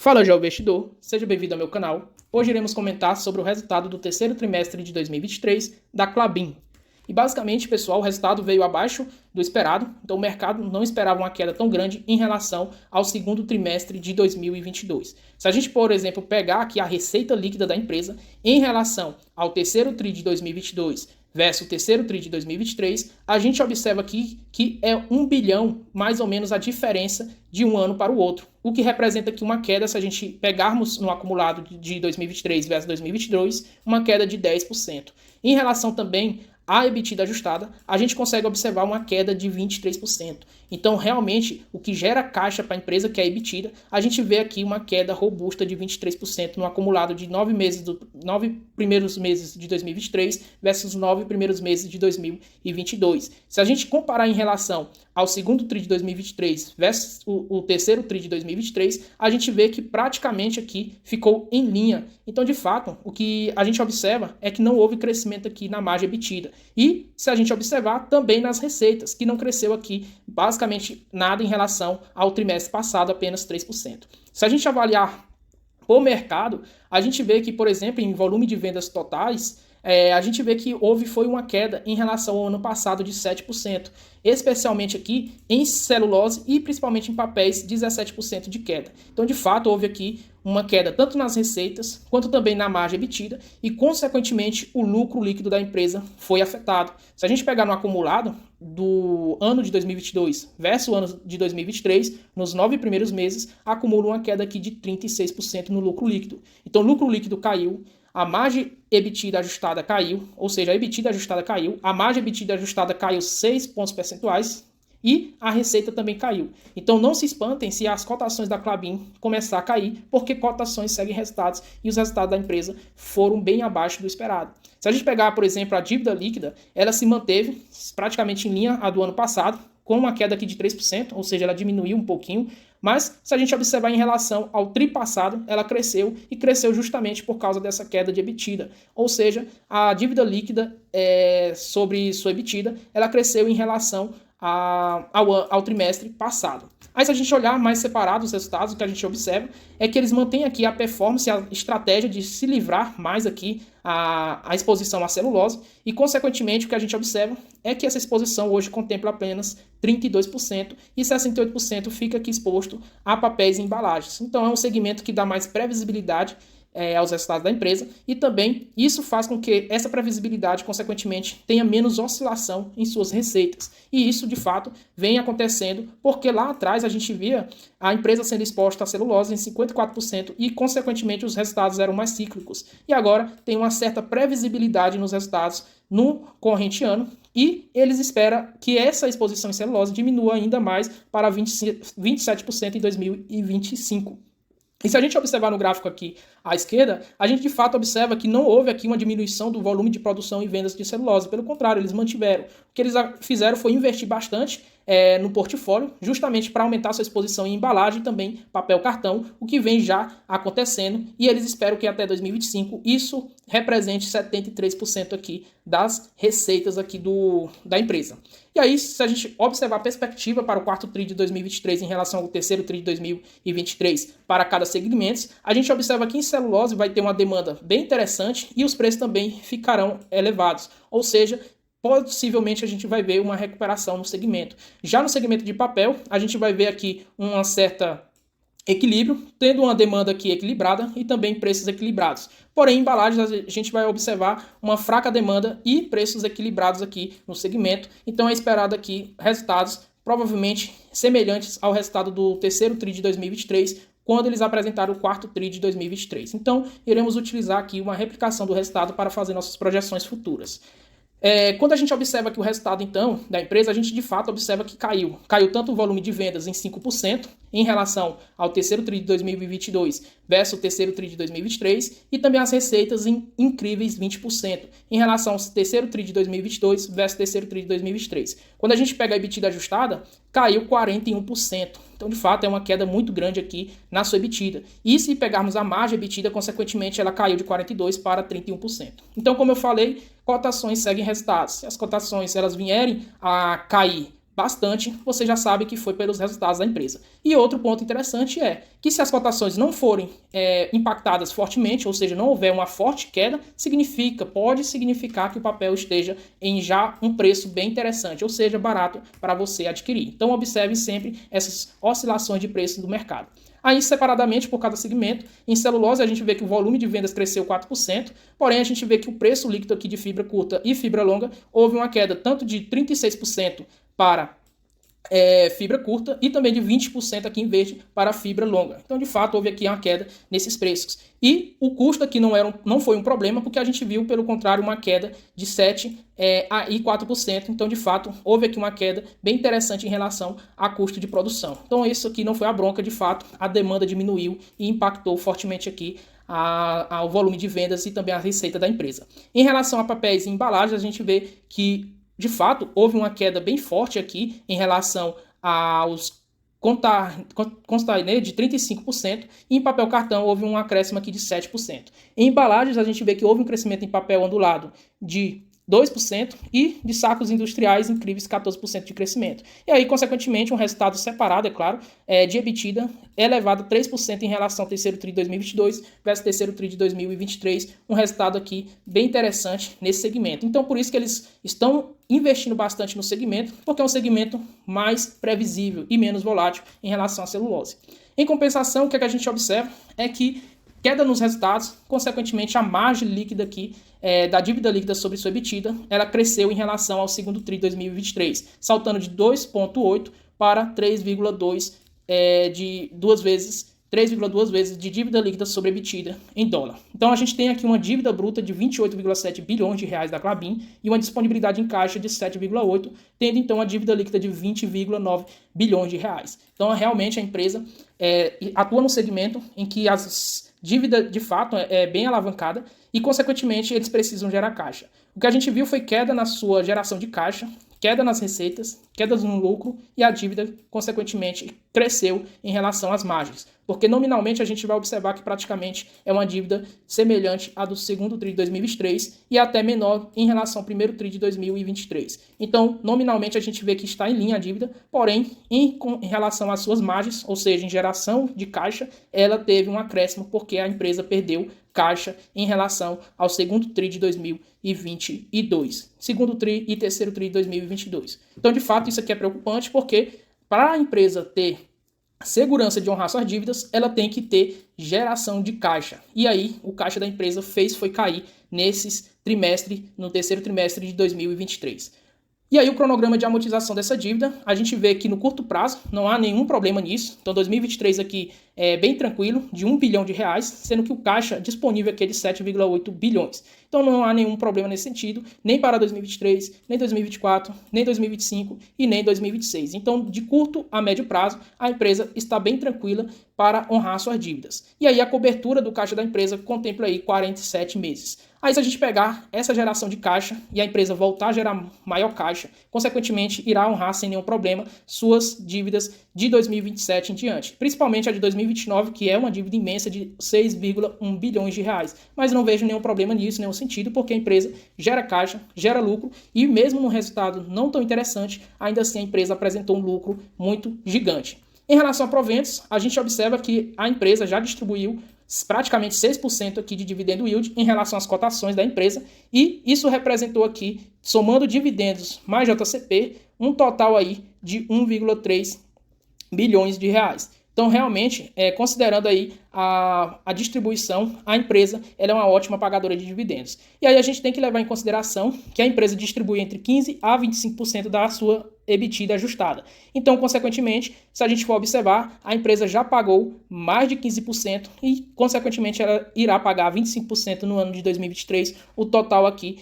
Fala, jovem investidor, seja bem-vindo ao meu canal. Hoje iremos comentar sobre o resultado do terceiro trimestre de 2023 da Klabin. E basicamente, pessoal, o resultado veio abaixo do esperado, então o mercado não esperava uma queda tão grande em relação ao segundo trimestre de 2022. Se a gente, por exemplo, pegar aqui a receita líquida da empresa em relação ao terceiro tri de 2022 versus o terceiro tri de 2023, a gente observa aqui que é 1 bilhão, mais ou menos, a diferença de um ano para o outro, o que representa aqui uma queda, se a gente pegarmos no acumulado de 2023 versus 2022, uma queda de 10%. Em relação também à EBITDA ajustada, a gente consegue observar uma queda de 23%. Então, realmente, o que gera caixa para a empresa, que é a EBITDA, a gente vê aqui uma queda robusta de 23% no acumulado de 9 primeiros meses de 2023 versus 9 primeiros meses de 2022. Se a gente comparar em relação ao segundo tri de 2023 versus o terceiro tri de 2023, a gente vê que praticamente aqui ficou em linha. Então, de fato, o que a gente observa é que não houve crescimento aqui na margem EBITDA. E, se a gente observar, também nas receitas, que não cresceu aqui basicamente nada em relação ao trimestre passado, apenas 3%. Se a gente avaliar o mercado, a gente vê que, por exemplo, em volume de vendas totais, a gente vê que foi uma queda em relação ao ano passado de 7%, especialmente aqui em celulose e principalmente em papéis, 17% de queda. Então, de fato, houve aqui uma queda tanto nas receitas quanto também na margem EBITDA e, consequentemente, o lucro líquido da empresa foi afetado. Se a gente pegar no acumulado do ano de 2022 versus o ano de 2023, nos 9 primeiros meses, acumula uma queda aqui de 36% no lucro líquido. Então, o lucro líquido caiu, a margem EBITDA ajustada caiu, ou seja, a EBITDA ajustada caiu, a margem EBITDA ajustada caiu 6 pontos percentuais e a receita também caiu. Então não se espantem se as cotações da Klabin começar a cair, porque cotações seguem resultados e os resultados da empresa foram bem abaixo do esperado. Se a gente pegar, por exemplo, a dívida líquida, ela se manteve praticamente em linha a do ano passado, com uma queda aqui de 3%, ou seja, ela diminuiu um pouquinho, mas se a gente observar em relação ao tri passado, ela cresceu e cresceu justamente por causa dessa queda de EBITDA. Ou seja, a dívida líquida sobre sua EBITDA, ela cresceu em relação ao trimestre passado. Aí, se a gente olhar mais separado os resultados, o que a gente observa é que eles mantêm aqui a performance, a estratégia de se livrar mais aqui a exposição à celulose e, consequentemente, o que a gente observa é que essa exposição hoje contempla apenas 32% e 68% fica aqui exposto a papéis e embalagens. Então, é um segmento que dá mais previsibilidade aos resultados da empresa e também isso faz com que essa previsibilidade, consequentemente, tenha menos oscilação em suas receitas. E isso, de fato, vem acontecendo porque lá atrás a gente via a empresa sendo exposta à celulose em 54% e, consequentemente, os resultados eram mais cíclicos. E agora tem uma certa previsibilidade nos resultados no corrente ano e eles esperam que essa exposição em celulose diminua ainda mais para 27% em 2025. E se a gente observar no gráfico aqui à esquerda, a gente de fato observa que não houve aqui uma diminuição do volume de produção e vendas de celulose. Pelo contrário, eles mantiveram. O que eles fizeram foi investir bastante no portfólio, justamente para aumentar sua exposição em embalagem e também papel cartão, o que vem já acontecendo. E eles esperam que até 2025 isso represente 73% aqui das receitas aqui da empresa. E aí, se a gente observar a perspectiva para o quarto tri de 2023 em relação ao terceiro tri de 2023 para cada segmento, a gente observa que em celulose vai ter uma demanda bem interessante e os preços também ficarão elevados. Ou seja, possivelmente a gente vai ver uma recuperação no segmento. Já no segmento de papel, a gente vai ver aqui uma certa equilíbrio, tendo uma demanda aqui equilibrada e também preços equilibrados. Porém, em embalagens, a gente vai observar uma fraca demanda e preços equilibrados aqui no segmento. Então, é esperado aqui resultados provavelmente semelhantes ao resultado do terceiro tri de 2023, quando eles apresentaram o quarto tri de 2023. Então, iremos utilizar aqui uma replicação do resultado para fazer nossas projeções futuras. Quando a gente observa aqui o resultado, então, da empresa, a gente de fato observa que caiu. Caiu tanto o volume de vendas em 5% em relação ao terceiro tri de 2022 versus o terceiro tri de 2023 e também as receitas em incríveis 20% em relação ao terceiro tri de 2022 versus o terceiro tri de 2023. Quando a gente pega a EBITDA ajustada, caiu 41%. Então, de fato, é uma queda muito grande aqui na sua EBITDA. E se pegarmos a margem EBITDA, consequentemente, ela caiu de 42% para 31%. Então, como eu falei, cotações seguem resultados. Se as cotações elas vierem a cair bastante, você já sabe que foi pelos resultados da empresa. E outro ponto interessante é que se as cotações não forem impactadas fortemente, ou seja, não houver uma forte queda, pode significar que o papel esteja em já um preço bem interessante, ou seja, barato para você adquirir. Então observe sempre essas oscilações de preço do mercado. Aí, separadamente, por cada segmento, em celulose a gente vê que o volume de vendas cresceu 4%, porém a gente vê que o preço líquido aqui de fibra curta e fibra longa houve uma queda tanto de 36% para fibra curta e também de 20% aqui em verde para fibra longa. Então, de fato, houve aqui uma queda nesses preços. E o custo aqui não foi um problema, porque a gente viu, pelo contrário, uma queda de 7% e 4%. Então, de fato, houve aqui uma queda bem interessante em relação a custo de produção. Então, isso aqui não foi a bronca, de fato, a demanda diminuiu e impactou fortemente aqui ao volume de vendas e também a receita da empresa. Em relação a papéis e embalagens, a gente vê que de fato, houve uma queda bem forte aqui em relação aos containers de 35% e em papel cartão houve um acréscimo aqui de 7%. Em embalagens, a gente vê que houve um crescimento em papel ondulado de 2% e de sacos industriais incríveis 14% de crescimento. E aí, consequentemente, um resultado separado, é claro, de EBITDA elevado 3% em relação ao terceiro TRI de 2022 versus terceiro TRI de 2023, um resultado aqui bem interessante nesse segmento. Então, por isso que eles estão investindo bastante no segmento, porque é um segmento mais previsível e menos volátil em relação à celulose. Em compensação, o que a gente observa é que queda nos resultados, consequentemente a margem líquida aqui da dívida líquida sobre sua EBITDA, ela cresceu em relação ao segundo TRI de 2023, saltando de 2,8 para 3,2 de 3,2 vezes de dívida líquida sobre EBITDA em dólar. Então a gente tem aqui uma dívida bruta de 28,7 bilhões de reais da Klabin e uma disponibilidade em caixa de 7,8, tendo então a dívida líquida de 20,9 bilhões de reais. Então realmente a empresa atua no segmento em que as dívida de fato é bem alavancada e, consequentemente, eles precisam gerar caixa. O que a gente viu foi queda na sua geração de caixa, queda nas receitas, quedas no lucro e a dívida, consequentemente, cresceu em relação às margens. Porque nominalmente a gente vai observar que praticamente é uma dívida semelhante à do segundo TRI de 2023 e até menor em relação ao primeiro TRI de 2023. Então, nominalmente a gente vê que está em linha a dívida, porém, em relação às suas margens, ou seja, em geração de caixa, ela teve um acréscimo porque a empresa perdeu caixa em relação ao segundo TRI de 2022, segundo TRI e terceiro TRI de 2022. Então, de fato, isso aqui é preocupante porque para a empresa ter segurança de honrar suas dívidas, ela tem que ter geração de caixa. E aí, o caixa da empresa foi cair no terceiro trimestre de 2023. E aí o cronograma de amortização dessa dívida, a gente vê que no curto prazo não há nenhum problema nisso. Então 2023 aqui é bem tranquilo, de 1 bilhão de reais, sendo que o caixa disponível aqui é de 7,8 bilhões. Então não há nenhum problema nesse sentido, nem para 2023, nem 2024, nem 2025 e nem 2026. Então de curto a médio prazo, a empresa está bem tranquila para honrar suas dívidas. E aí a cobertura do caixa da empresa contempla aí 47 meses. Aí se a gente pegar essa geração de caixa e a empresa voltar a gerar maior caixa, consequentemente irá honrar sem nenhum problema suas dívidas de 2027 em diante. Principalmente a de 2029, que é uma dívida imensa de 6,1 bilhões de reais. Mas não vejo nenhum problema nisso, nenhum sentido, porque a empresa gera caixa, gera lucro e mesmo num resultado não tão interessante, ainda assim a empresa apresentou um lucro muito gigante. Em relação a proventos, a gente observa que a empresa já distribuiu praticamente 6% aqui de dividendo yield em relação às cotações da empresa e isso representou aqui, somando dividendos mais JCP, um total aí de 1,3 bilhões de reais. Então, realmente, considerando aí a distribuição, a empresa ela é uma ótima pagadora de dividendos. E aí a gente tem que levar em consideração que a empresa distribui entre 15% a 25% da sua EBITDA ajustada. Então, consequentemente, se a gente for observar, a empresa já pagou mais de 15% e, consequentemente, ela irá pagar 25% no ano de 2023, o total aqui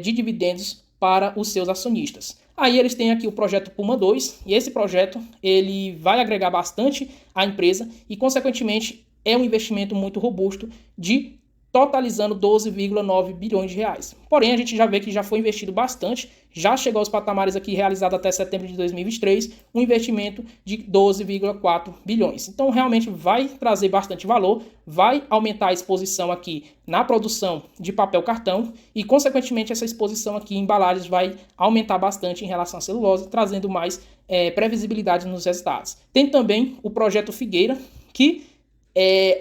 de dividendos para os seus acionistas. Aí eles têm aqui o projeto Puma 2, e esse projeto ele vai agregar bastante à empresa e, consequentemente, é um investimento muito robusto de totalizando 12,9 bilhões de reais. Porém, a gente já vê que já foi investido bastante, já chegou aos patamares aqui realizados até setembro de 2023, um investimento de 12,4 bilhões. Então, realmente vai trazer bastante valor, vai aumentar a exposição aqui na produção de papel cartão e, consequentemente, essa exposição aqui em embalagens vai aumentar bastante em relação à celulose, trazendo mais previsibilidade nos resultados. Tem também o projeto Figueira, que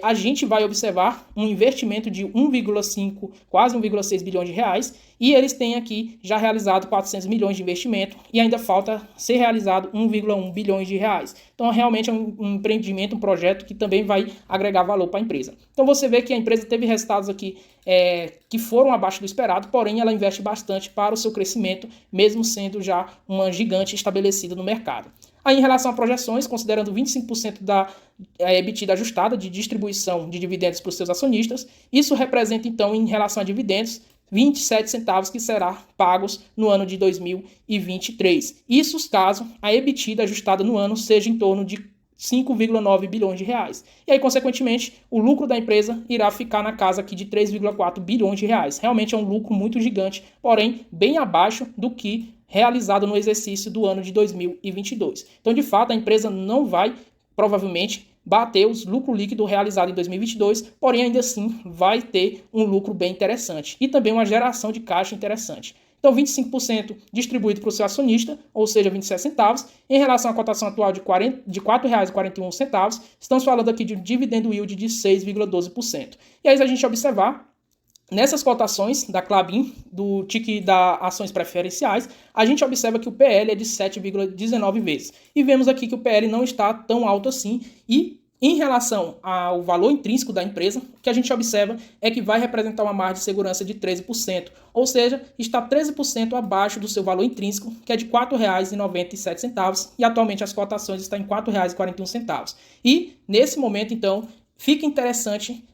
a gente vai observar um investimento de 1,5, quase 1,6 bilhões de reais, e eles têm aqui já realizado 400 milhões de investimento e ainda falta ser realizado 1,1 bilhões de reais. Então, realmente é um empreendimento, um projeto que também vai agregar valor para a empresa. Então, você vê que a empresa teve resultados aqui que foram abaixo do esperado, porém ela investe bastante para o seu crescimento, mesmo sendo já uma gigante estabelecida no mercado. Aí, em relação a projeções, considerando 25% da EBITDA ajustada de distribuição de dividendos para os seus acionistas, isso representa, então, em relação a dividendos, 27 centavos que será pagos no ano de 2023. Isso caso a EBITDA ajustada no ano seja em torno de 5,9 bilhões de reais. E aí, consequentemente, o lucro da empresa irá ficar na casa aqui de 3,4 bilhões de reais. Realmente é um lucro muito gigante, porém bem abaixo do que realizado no exercício do ano de 2022. Então, de fato, a empresa não vai, provavelmente, bater os lucro líquido realizado em 2022, porém, ainda assim, vai ter um lucro bem interessante e também uma geração de caixa interessante. Então, 25% distribuído para o seu acionista, ou seja, 27 centavos. Em relação à cotação atual de R$ 4,41, estamos falando aqui de um dividendo yield de 6,12%. E aí, se a gente observar, nessas cotações da Klabin, do TIC das ações preferenciais, a gente observa que o PL é de 7,19 vezes. E vemos aqui que o PL não está tão alto assim. E em relação ao valor intrínseco da empresa, o que a gente observa é que vai representar uma margem de segurança de 13%. Ou seja, está 13% abaixo do seu valor intrínseco, que é de R$ 4,97. E atualmente as cotações estão em R$ 4,41. E nesse momento, então, fica interessante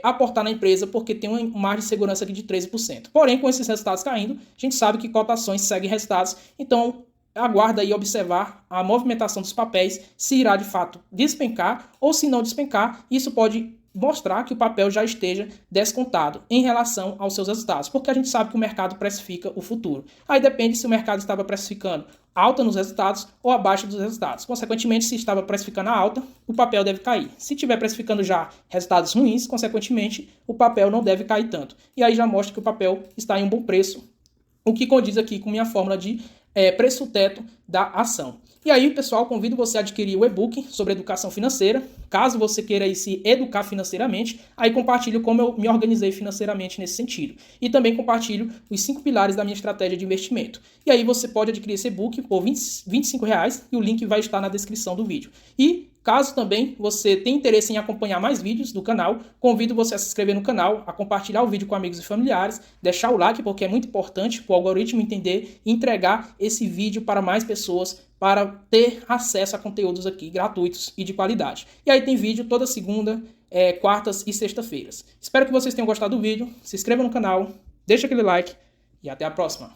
aportar na empresa porque tem uma margem de segurança aqui de 13%. Porém, com esses resultados caindo, a gente sabe que cotações seguem resultados, então aguarda aí observar a movimentação dos papéis, se irá de fato despencar ou se não despencar, isso pode mostrar que o papel já esteja descontado em relação aos seus resultados, porque a gente sabe que o mercado precifica o futuro. Aí depende se o mercado estava precificando alta nos resultados ou abaixo dos resultados. Consequentemente, se estava precificando a alta, o papel deve cair. Se estiver precificando já resultados ruins, consequentemente, o papel não deve cair tanto. E aí já mostra que o papel está em um bom preço, o que condiz aqui com minha fórmula de preço-teto da ação. E aí, pessoal, convido você a adquirir o e-book sobre educação financeira. Caso você queira aí se educar financeiramente, aí compartilho como eu me organizei financeiramente nesse sentido. E também compartilho os 5 pilares da minha estratégia de investimento. E aí você pode adquirir esse e-book por R$ 25 e o link vai estar na descrição do vídeo. E caso também você tenha interesse em acompanhar mais vídeos do canal, convido você a se inscrever no canal, a compartilhar o vídeo com amigos e familiares, deixar o like porque é muito importante para o algoritmo entender e entregar esse vídeo para mais pessoas para ter acesso a conteúdos aqui gratuitos e de qualidade. E aí tem vídeo toda segunda, quartas e sexta-feiras. Espero que vocês tenham gostado do vídeo, se inscreva no canal, deixa aquele like e até a próxima.